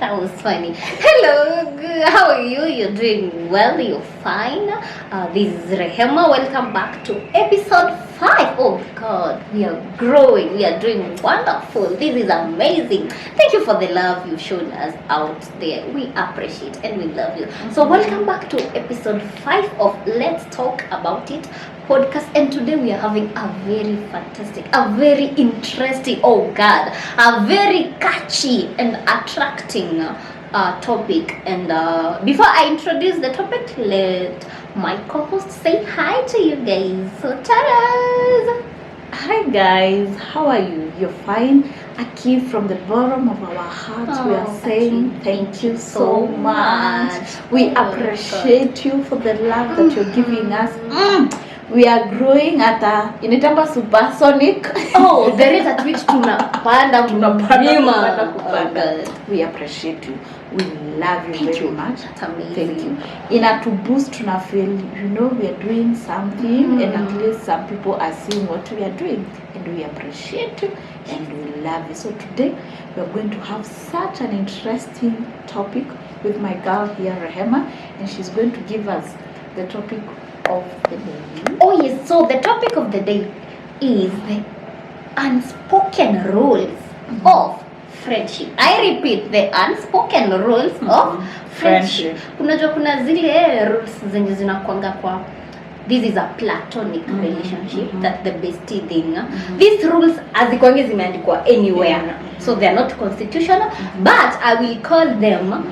That was funny. Hello, how are you? You're doing well, you're fine. This is Rehema. Welcome back to episode 5. Oh God, we are growing. We are doing wonderful. This is amazing. Thank you for the love you've shown us out there. We appreciate and we love you. So welcome back to episode 5 of Let's Talk About It podcast, and today we are having a very fantastic, a very interesting, oh God, a very catchy and attracting topic. And before I introduce the topic, let my co-host say hi to you guys. So taras! Hi guys, how are you? You're fine? Aki, from the bottom of our hearts, we are saying thank you so much. We appreciate you for the love that you're giving us. We are growing at a initamba supersonic. Oh, the rate at which tunapanda. We appreciate you. We love you very much. That's amazing. Thank you. In a to boost tuna feel, we are doing something, and at least some people are seeing what we are doing, and we appreciate you and we love you. So today we are going to have such an interesting topic with my girl here, Rehema, and she's going to give us the topic of the day. Oh yes, so the topic of the day is the unspoken rules of friendship. I repeat, the unspoken rules of friendship. Kuna zile rules zenye zinakuanga kwa this is a platonic relationship, that's the bestie thing. These rules hazikuangi zimeandikwa anywhere, so they are not constitutional, but I will call them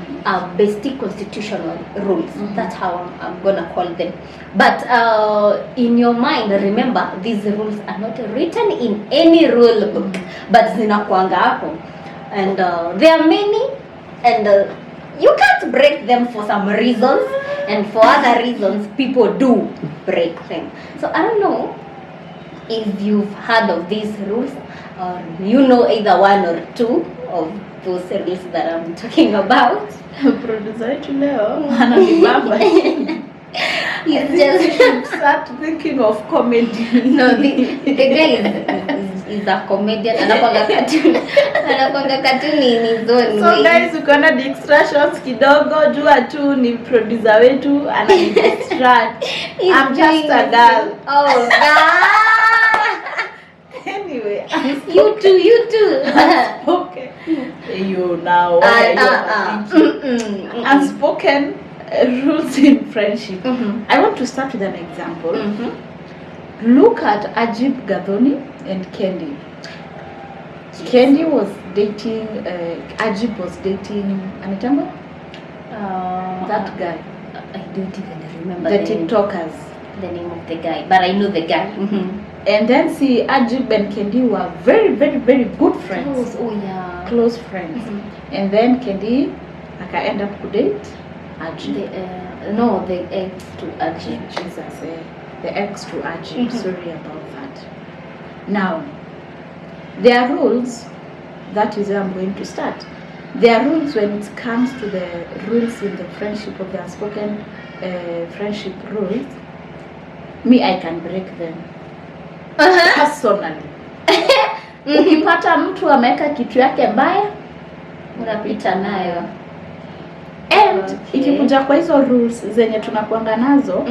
bestie constitutional rules. That's how I'm gonna call them. But in your mind, remember, these rules are not written in any rule book, but zinakuanga hapo, and there are many, and you can't break them for some reasons, and for other reasons people do break them. So I don't know if you've heard of these rules, or you know either one or two of those rules that I'm talking about. Producer leo ananibamba. He's just start thinking of comedy. No, the guy is a comedian. Anapanga cartoon in his own so way. Guys, ukiona distractions kidogo, jua tu ni producer wetu ana distract. I'm just a girl. Oh, anyway, you too. Okay. You now. Unspoken rules in friendship. I want to start with an example. Look at Ajib Gadhoni and Kendi. Kendi was dating, Ajib was dating Anitamba? That guy. I don't even remember the TikTokers. The name of the guy, but I know the guy. And then see, Ajib and Kendi were very, very, very good friends. Close friends. And then Kendi end up to date Ajib. The ex to Ajib. Jesus, the ex to Ajib. Sorry about that. Now, there are rules. That is where I'm going to start. There are rules when it comes to the rules in the friendship, of the unspoken friendship rules. Me, I can break them. Personally. Ukipata mtu ameweka kitu yake mbaya, unapita nayo. And ikikuja kwa hizo rules zenye tunakuanga nazo,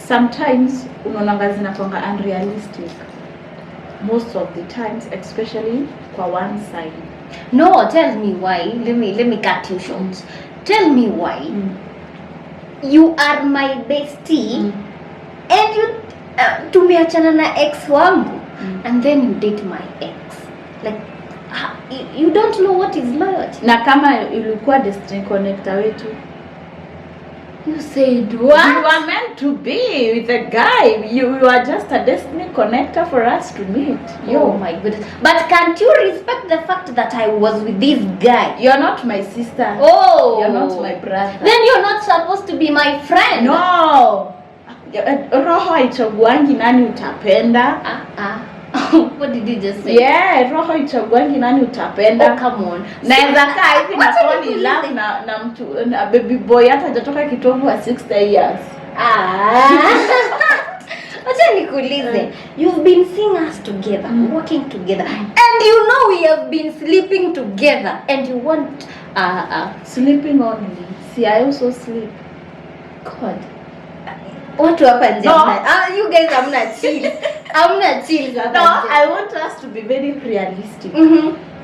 sometimes unaonanga zinakuanga unrealistic. Most of the times, especially kwa one side. No, tell me why. Let me cut you short. Tell me why. You are my bestie, and you tumeachana na ex wangu, and then you date my ex. Like you don't know what is loyalty. Na kama ilikuwa destiny connector wetu. You said what? You were meant to be with a guy. You are just a destiny connector for us to meet. Oh my goodness. But can't you respect the fact that I was with this guy? You're not my sister. Oh. You're not my brother. Then you're not supposed to be my friend. No. Roho haichaguangi nani utapenda. What did you just say? Yeah, roho haichaguangi nani utapenda. Oh, come on. Naweza kaa hivi na fall in love na mtu na baby boy hata hajatoka kitovu wa 60 years. Acha nikuulize. You've been seeing us together, working together, and you know we have been sleeping together, and you want sleeping only. See, I also sleep. God. Watu hapa nje. No. You guys hamna chill. Hamna chill hapa. No, I want us to be very realistic.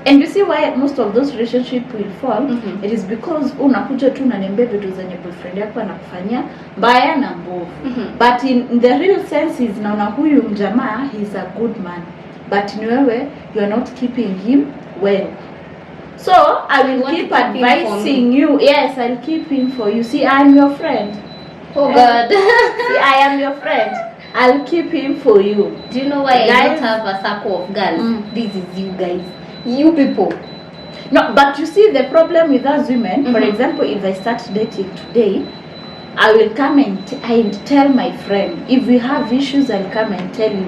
And you see why most of those relationships will fall? It is because unakuja tu unaniambia vitu zenye boyfriend yako anakufanyia mbaya na mbovu. But in the real sense is naona huyu mjamaa he's a good man. But ni wewe you are not keeping him well. So I will keep advising you. Yes, I'll keep him for you. See, I'm your friend. Oh God. See, I am your friend. I'll keep him for you. Do you know why I don't have a circle of girls? This is you guys. You people. No, but you see the problem with us women, for example, if I start dating today, I will come and tell my friend. If we have issues, I'll come and tell you.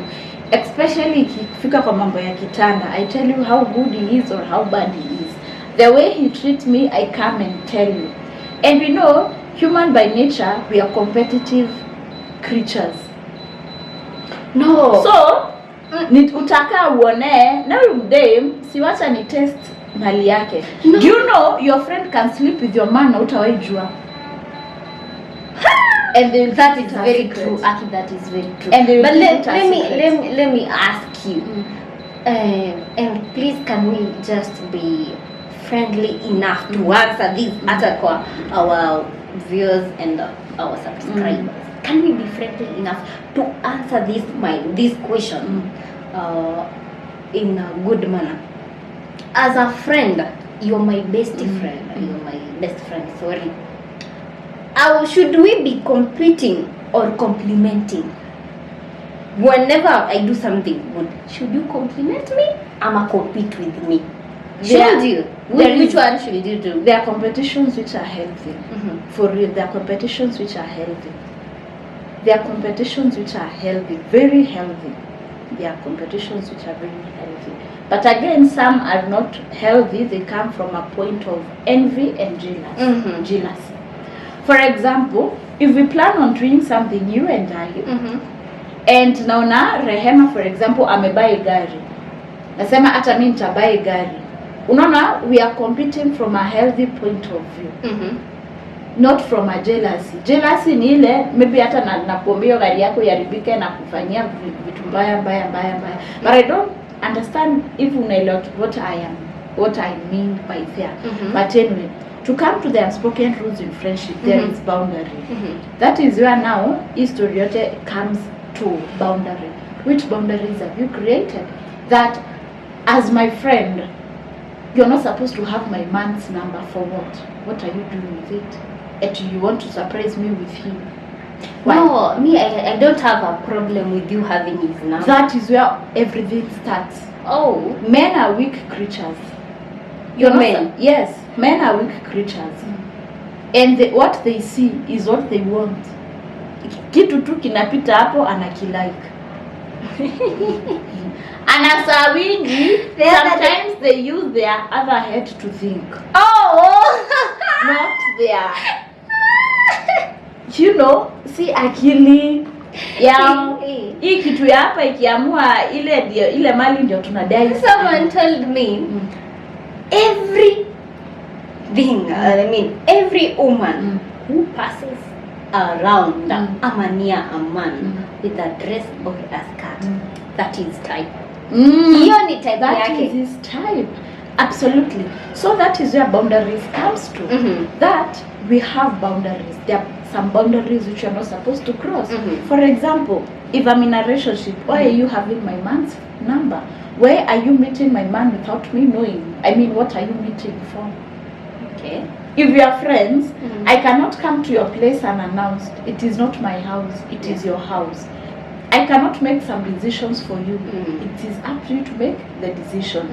Especially ikifika kwa mambo ya kitanda, I tell you how good he is or how bad he is. The way he treats me, I come and tell you. And we know, human by nature, we are competitive creatures. No. So, utaka uone na huyu mdame siwacha ni test mali yake. No. Do you know your friend can sleep with your man na utawaijua? And that is very true. Aki, that is very true. And but let me ask you. And please, can we just be friendly enough to answer this hata kwa our viewers and our subscribers? Can we be friendly enough to answer this question in a good manner? As a friend, you're my bestie friend. You're my best friend. Sorry. Should we be competing or complimenting? Whenever I do something good, should you compliment me or compete with me? Should you? Which one should you do? There are competitions which are healthy. For real, there are competitions which are healthy. There are competitions which are healthy, very healthy. There are competitions which are very healthy. But again, some are not healthy. They come from a point of envy and jealousy. For example, if we plan on doing something, you and I, and naona Rehema, for example, amebai gari. Nasema hata mimi nitabai gari. Unaona, we are competing from a healthy point of view. Not from a jealousy. Jealousy ni ile maybe hata nakuambia gari yako yaribike na kufanyia vitu mbaya. But I don't understand if unaelewa what I mean by there. But anyway, to come to the unspoken rules in friendship, there is boundary. That is where now history yote comes to boundary. Which boundaries have you created? That as my friend, you're not supposed to have my man's number for what? What are you doing with it? And you want to surprise me with him? Why? No, me, I don't have a problem with you having his number. That is where everything starts. Oh. Men are weak creatures. Men? Yes, men are weak creatures. And what they see is what they want. Kitu tu kinapita hapo anakilike. Anasa wingi, sometimes they use their other head to think. Oh! Not their... You know, see akili ya hii kitu ya hapa ikiamua ile mali ndio tunadai. Someone told me every woman who passes around ama near a man with a dress or a skirt, that is type. Hiyo ni type that yake. Is his type. Absolutely. So that is where boundaries comes to. That we have boundaries. There are some boundaries which you are not supposed to cross. For example, if I'm in a relationship, why are you having my man's number? Where are you meeting my man without me knowing? I mean, what are you meeting for? Okay. If we are friends, I cannot come to your place unannounced. It is not my house. It is your house. I cannot make some decisions for you. It is up to you to make the decision.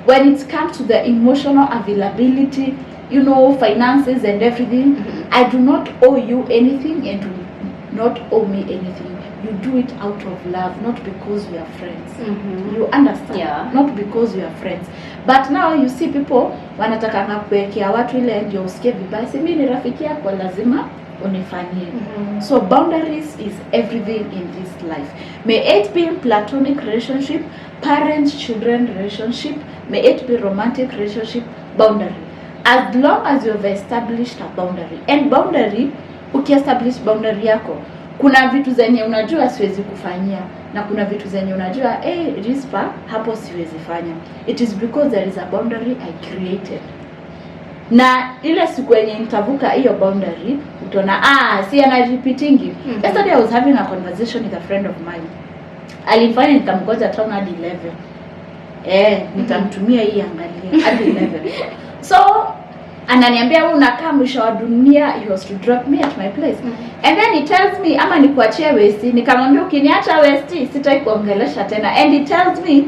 When it comes to the emotional availability, you know, finances and everything, I do not owe you anything and do not owe me anything. You do it out of love, not because we are friends. You understand? Yeah. Not because we are friends. But now you see people wanatakanga kuwekea watu ile ndio usikie vibaya. Si mimi ni rafiki yako lazima unifanyie. So boundaries is everything in this life. May it be in platonic relationship, parent-children relationship, may it be romantic relationship, boundary. As long as you have established a boundary. And boundary, ukiestablish boundary yako, kuna vitu zenye unajua siwezi kufanyia, na kuna vitu zenye unajua Rispa hapo siwezi fanya. It is because there is a boundary I created. Na ile siku yenye nitavuka hiyo boundary, utaona si ana repeatingi. Yesterday I was having a conversation with a friend of mine. Alifanya nikamgoja town hadi 11. Nitamtumia hii angalia hadi 11. So ananiambia wewe unakaa mwisho wa dunia, he was to drop me at my place. And then he tells me ama nikuachie West. Nikamwambia ukiniacha West sitaki kuongelesha tena. And he tells me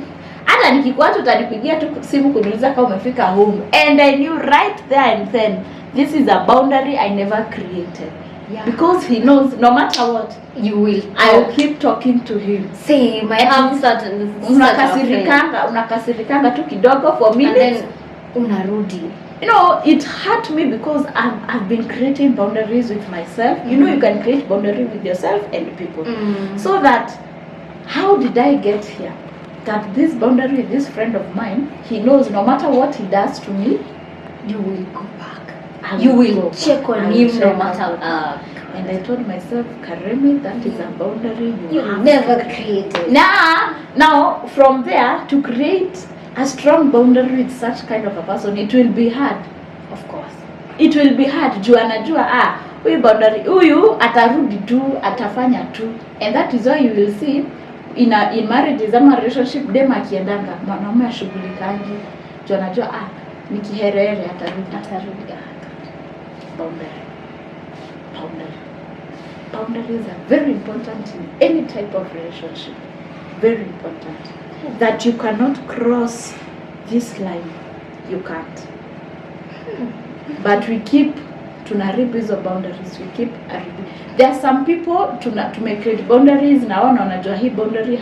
hata nikikuacha utanipigia tu simu kuniuliza kama umefika home. And I knew right there and then this is a boundary I never created. Yeah. Because he knows no matter what you will, I will keep talking to him. Same, I have certain unakasirikanga tu kidogo for minutes and then unarudi. You know, it hurt me because I've been creating boundaries with myself. You know, you can create boundaries with yourself and people. So that, how did I get here? That this boundary, this friend of mine, he knows no matter what he does to me, you will go back. You will check on him no matter. And I told myself, Karemi, that is a boundary you have never created. Now, from there, to create a strong boundary with such kind of a person, it will be hard. Of course. It will be hard. Jua huyu boundary, huyu atarudi tu, atafanya tu. And that is why you will see in marriages ama relationship, dem akiendanga, mwanaume ashughulikangi. Jua anajua nikiherere atarudi. Boundaries are very important in any type of relationship. Very important. That you cannot cross this line. You can't. But we keep tunaribu hizo boundaries. We keep there are some people to make boundaries na wanajua hii boundary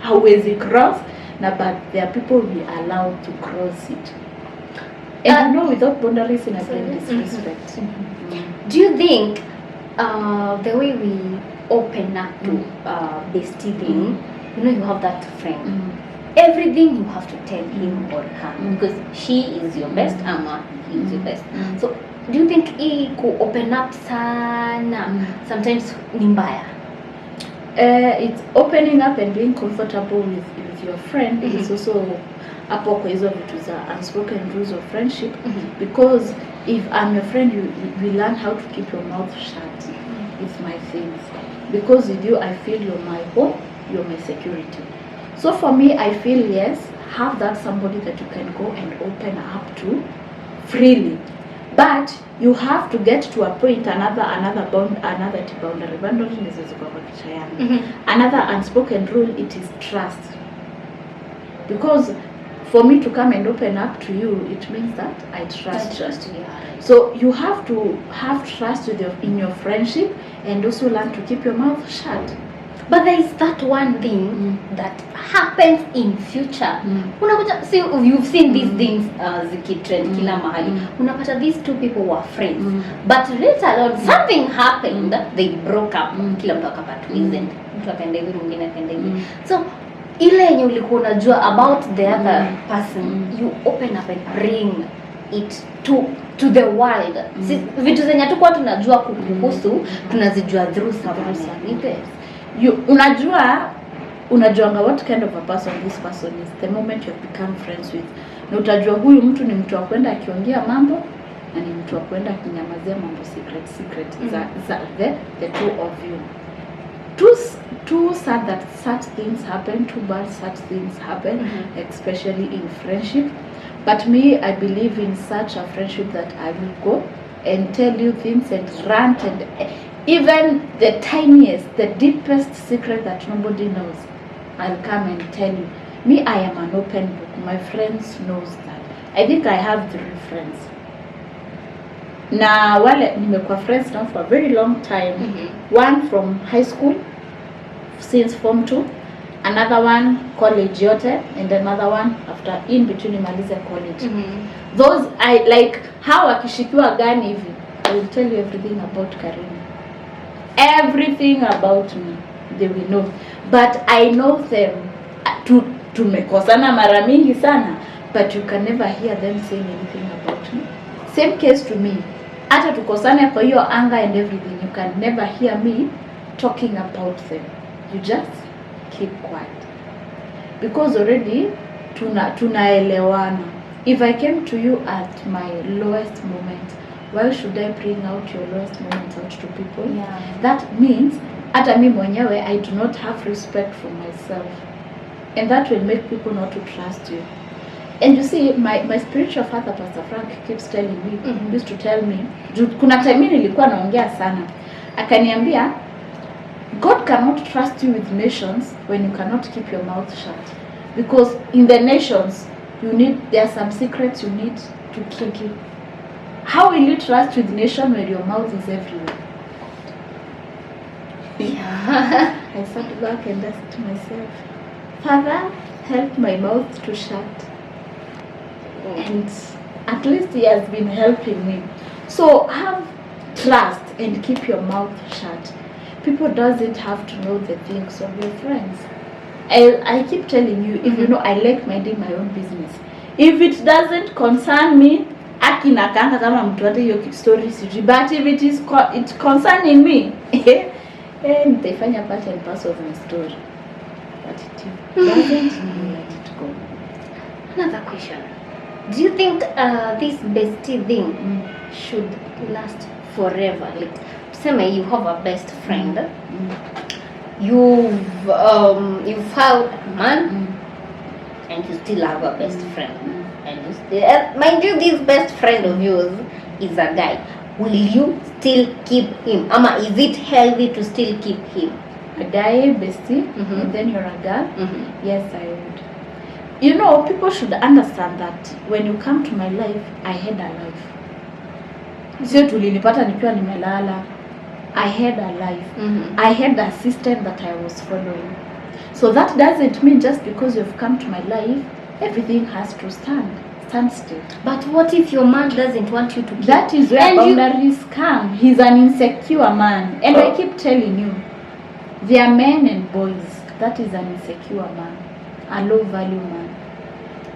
hauwezi cross na but there are people we allow to cross it. And you know, without boundaries in a disrespect. Do you think the way we open up to bestie thing, you know, you have that friend, everything you have to tell him or her because she is your best ama he is your best. So do you think he could open up sana sometimes ni mbaya? It's opening up and being comfortable with your friend is also hapo kwa hizo vitu za unspoken rules of friendship. Because if I'm your friend, you learn how to keep your mouth shut with my things. Because with you, I feel you're my home, you're my security. So for me, I feel yes, have that somebody that you can go and open up to freely. But you have to get to a point, another boundary. Another unspoken rule, it is trust. Because for me to come and open up to you, it means that I trust you. So you have to have trust in your friendship and also learn to keep your mouth shut. But there is that one thing that happens in future. Unakuta, see, you've seen these things zikitrend kila mahali. Unapata these two people were friends. But later on something happened, they broke up. Kila mtu akapata reason. Mtu akaenda hivi, mwingine akaenda hivi. So ile yenye ulikuwa unajua about the other person, you open up and bring it to the world. Vitu zenye hatukuwa tunajua kuhusu, tunazijua through someone. Unajuanga what kind of a person this person is the moment you have become friends with. Na utajua huyu mtu ni mtu wa kwenda akiongea mambo na ni mtu wa kwenda kunyamazia mambo secret za the two of you. Too sad that such things happen, too bad such things happen, especially in friendship. But me, I believe in such a friendship that I will go and tell you things and rant and even the tiniest, the deepest secret that nobody knows, I'll come and tell you. Me, I am an open book. My friends knows that. I think I have 3 friends. Na wale nimekuwa friends now for a very long time. One from high school, since form 2. Another one college yote, and another one after in between nimalize college. Those I like how akishikiwa gani hivi. I will tell you everything about Karemi. everything about me. They will know. But I know them. Tumekosana mara mingi sana, but you can never hear them saying anything about me. Same case to me. Hata tukosane kwa hiyo anger and everything, you can never hear me talking about them. You just keep quiet. Because already tunaelewana. If I came to you at my lowest moment, why should I bring out your lowest moments out to people? Yeah. That means hata mimi mwenyewe I do not have respect for myself. And that will make people not to trust you. And you see, my spiritual father, Pastor Frank, keeps telling me, used to tell me, kuna time nilikuwa naongea sana. Akaniambia, God cannot trust you with nations when you cannot keep your mouth shut. Because in the nations, there are some secrets you need to keep. How will you trust with nation when your mouth is everywhere? Yeah. I sat back and asked myself, Father, help my mouth to shut. And at least he has been helping me. So have trust and keep your mouth shut. People doesn't have to know the things of your friends. I keep telling you, if you know, I like minding my own business. If it doesn't concern me, akinakanga kama mtu hata hiyo story sijui, but if it is it's concerning me, nitaifanya part and parcel of my story. But it doesn't, let it go. Another question. Do you think this bestie thing should last forever? Like, say you have a best friend, you've found a man, and you still have a best friend, and you still, mind you, this best friend of yours is a guy. Will you still keep him? Ama, is it healthy to still keep him? A guy bestie, and then you're a girl? Yes, I would. You know, people should understand that when you come to my life, I had a life. Sio tulinipata nikiwa nimelala. I had a life. I had a system that I was following. So that doesn't mean just because you've come to my life, everything has to stand still. But what if your man doesn't want you to keep? That is where boundaries come. He's an insecure man. And I keep telling you, there are men and boys. That is an insecure man. A low value man.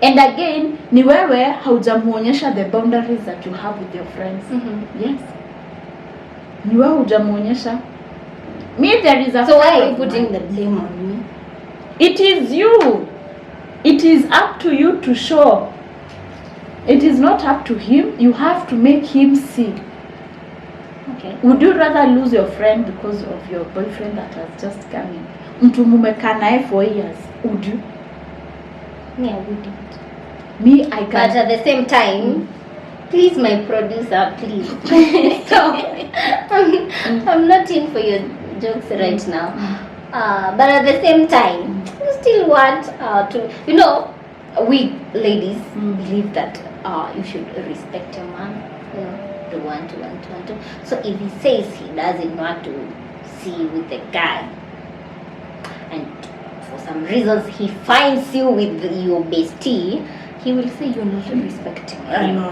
And again, ni wewe haujamuonyesha the boundaries that you have with your friends. Yes. Ni wewe hujamuonyesha. Me, there is a. So why are you putting the blame on me? It is you. It is up to you to show. It is not up to him. You have to make him see. Okay. Would you rather lose your friend because of your boyfriend that has just come in? Mtu mumekaa naye for years. Would you? Me, I wouldn't. Me, I can. But at the same time, please, my producer, please. Stop. I'm not in for your jokes right now. But at the same time, you still want to, you know, we ladies believe that you should respect your man. You know, the one to. So if he says he doesn't want to see you with a guy, and for some reasons he finds you with your bestie, he will say you're not respecting him. No.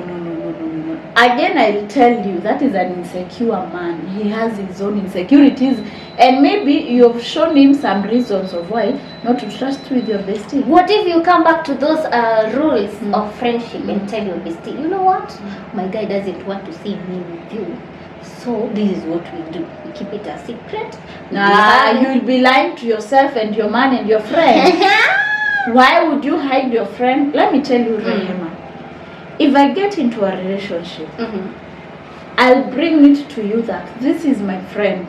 Again, I'll tell you, that is an insecure man. He has his own insecurities. And maybe you've shown him some reasons of why not to trust with your bestie. What if you come back to those rules of friendship and tell your bestie, you know what? My guy doesn't want to see me with you. So this is what we do. We keep it a secret. You'll be lying to yourself and your man and your friend. Why would you hide your friend? Let me tell you, Rehema. If I get into a relationship, I'll bring it to you that this is my friend.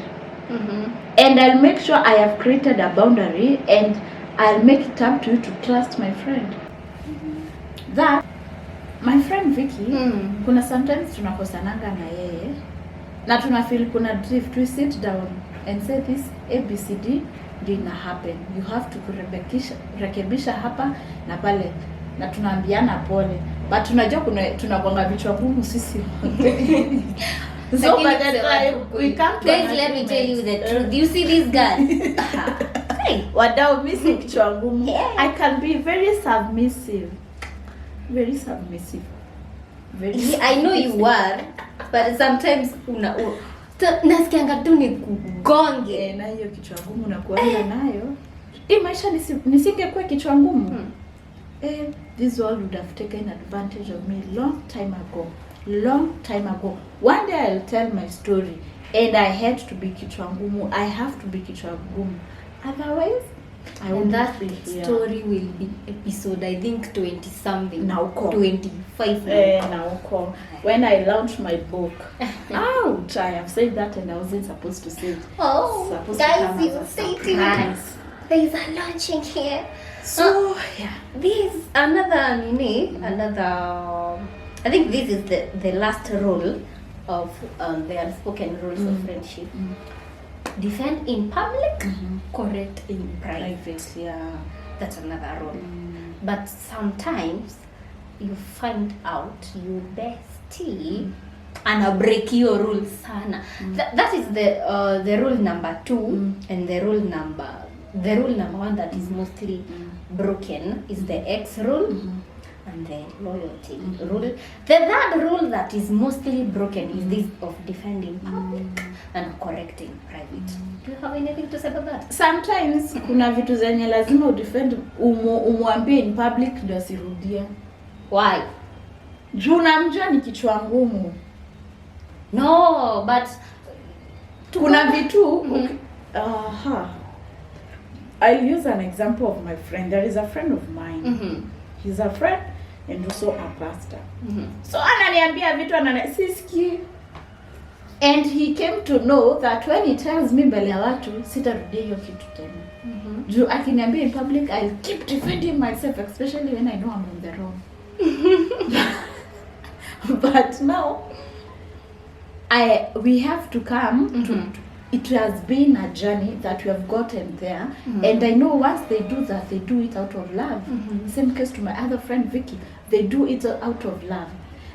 And I'll make sure I have created a boundary, and I'll make it up to you to trust my friend. That, my friend Vicky, kuna sometimes tunakosananga na yeye, na tunafeel kuna drift. We sit down and say this ABCD didn't happen. You have to rekebisha hapa na pale, na tunaambiana pole. But tunajua tunakwanga vichwa ngumu sisi. So by the time we come to guys, let me tell you the truth. Do you see this guy? Hey, wadau misi kichwa ngumu. I can be very submissive. Very submissive. I know you are, but sometimes nasikianga tu ni kugonge. Na hiyo kichwa ngumu nakuanga nayo. Hii maisha nisingekuwa kichwa ngumu. This world would have taken advantage of me long time ago. One day I'll tell my story and I had to be kichwa ngumu. I have to be kichwa ngumu. Otherwise, I won't be here. Story will be episode, I think 20 something. Now call. 25 now call. When I launched my book. Ouch! I have said that and I wasn't supposed to say it. Oh, supposed guys, to you say it. Nice. There is a launching here. So, yeah. This another. I think this is the last rule of the unspoken rules of friendship. Defend in public, correct in private. Yeah. That's another rule. But sometimes you find out you bestie and break your rules sana. That is the rule number 2 and the rule number 1 that is mostly broken is the X rule and the loyalty rule. The third rule that is mostly broken is this of defending public and correcting private. Do you have anything to say about that? Sometimes kuna vitu zenye lazima udefend umwambie in public ndio asirudie. Why? Juu namjua ni kichwa ngumu. No, but kuna vitu I'll use an example of my friend. There is a friend of mine. He's a friend and also a pastor. So ananiambia vitu sisiki. And he came to know that when he tells me mbele ya watu sitarudia hiyo kitu tena. Juu akiniambia in public I'll keep defending myself, especially when I know I'm on the wrong. But now we have to come to it has been a journey that we have gotten there. And I know once they do that, they do it out of love. Same case to my other friend Vicky, they do it out of love.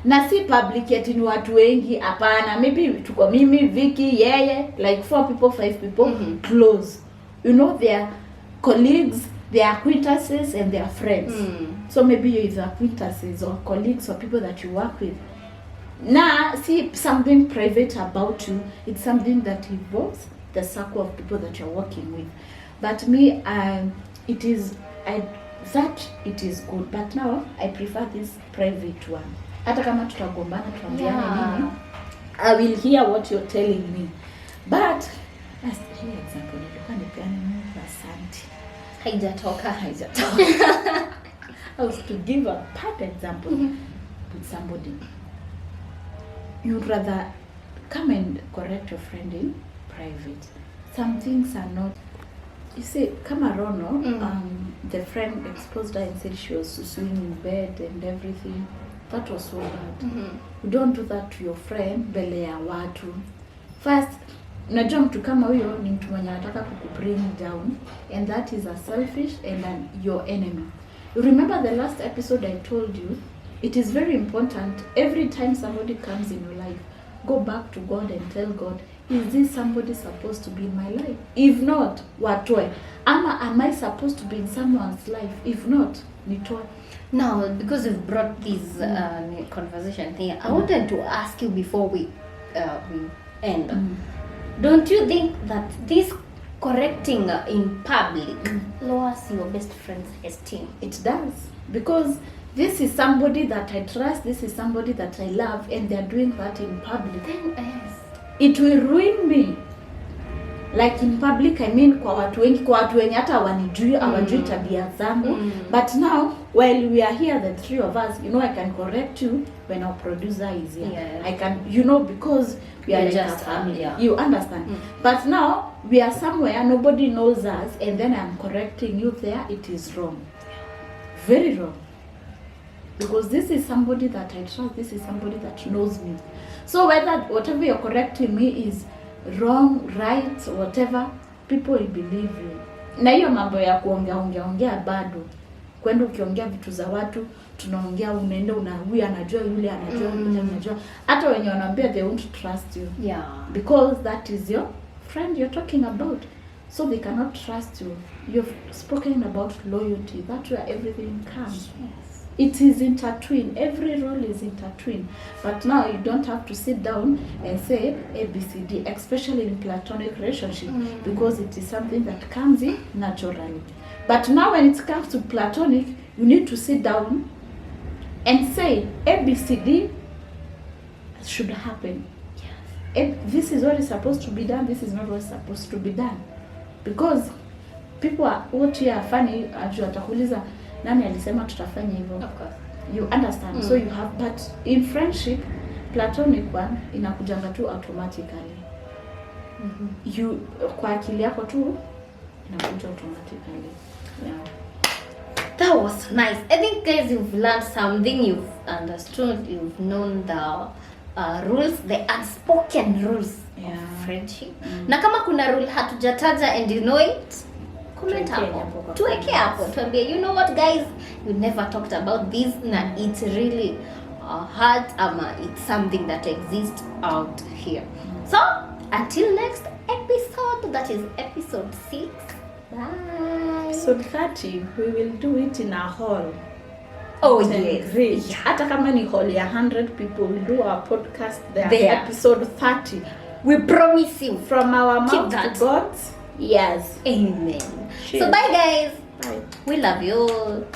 Na si public yet ni watu wengi hapana, maybe tuko mimi Vicky yeye like 4 people 5 people close. You know, they are colleagues, they are acquaintances and they are friends. So maybe you're either acquaintances or colleagues or people that you work with. Now, see something private about you, it's something that involves the circle of people that you're working with. But me, it is good. But now, I prefer this private one. Hata kama tutagombana tuambiane nini, I will hear what you're telling me. But, as an example, nilikuwa nipeane Mungu asante. Haijatoka. I was to give a part example with somebody. You'd rather come and correct your friend in private. Some things are not. You see, Kamarono, the friend exposed her and said she was suing in bed and everything. That was so bad. You don't do that to your friend mbele ya watu. First, unajua mtu kama huyo ni mtu mwenye anataka kukubring down, and that is a selfish and your enemy. You remember the last episode I told you, it is very important every time somebody comes in your life, go back to God and tell God, is this somebody supposed to be in my life? If not, watoe. Am I supposed to be in someone's life? If not, nitoe. Now, because you've brought this conversation here, I wanted to ask you before we end. Don't you think that this correcting in public lowers your best friend's esteem? It does. Because this is somebody that I trust, this is somebody that I love, and they're doing that in public. Then, yes. It will ruin me. Like in public, I mean kwa watu wenye hata hawajui tabia zangu. But now, while we are here, the three of us, you know, I can correct you when our producer is here. Yeah. I can, you know, because we are like just a family. yeah. You understand? But now, we are somewhere, nobody knows us, and then I'm correcting you there, it is wrong. Very wrong. Because this is somebody that I trust, this is somebody that knows me. So whatever you're correcting me is wrong, right, whatever, people will believe you. Na hiyo mambo ya kuongea bado. Kwenda ukiongea vitu za watu, tunaongea unaenda huyu anajua yule anajua yule anajua. Hata wenye wanaambia they won't trust you. Yeah. Because that is your friend you're talking about. So they cannot trust you. You've spoken about loyalty. That's where everything comes. Yes. it is intertwined. Every role is intertwined. But now you don't have to sit down and say A, B, C, D, especially in platonic relationship, because it is something that comes in naturally. But now when it comes to platonic, you need to sit down and say A, B, C, D should happen. This is what is supposed to be done, this is not what is supposed to be done. Because people are what here are funny, atakuuliza nani alisema tutafanya hivyo. Of course. You understand? So you have, but in friendship, platonic one inakujanga tu automatically. You kwa akili yako tu inakuja automatically. Yeah. That was nice. I think guys, you've learned something, you've understood, you've known the rules, the unspoken rules of friendship. Na kama kuna rule hatujataja and you know it, comment hapo. Tuweke hapo. Tuambie, you know what guys, we never talked about this na it's really hard ama it's something that exists out here. So, until next episode, that is episode 6. Bye. Episode 30, we will do it in a hall. Oh yes. Great. Hata kama ni hall ya 100 people, we do our podcast there. Episode 30. We promise you. From our mouth to God. Yes. Amen. Cheers. So bye guys. Bye. We love you.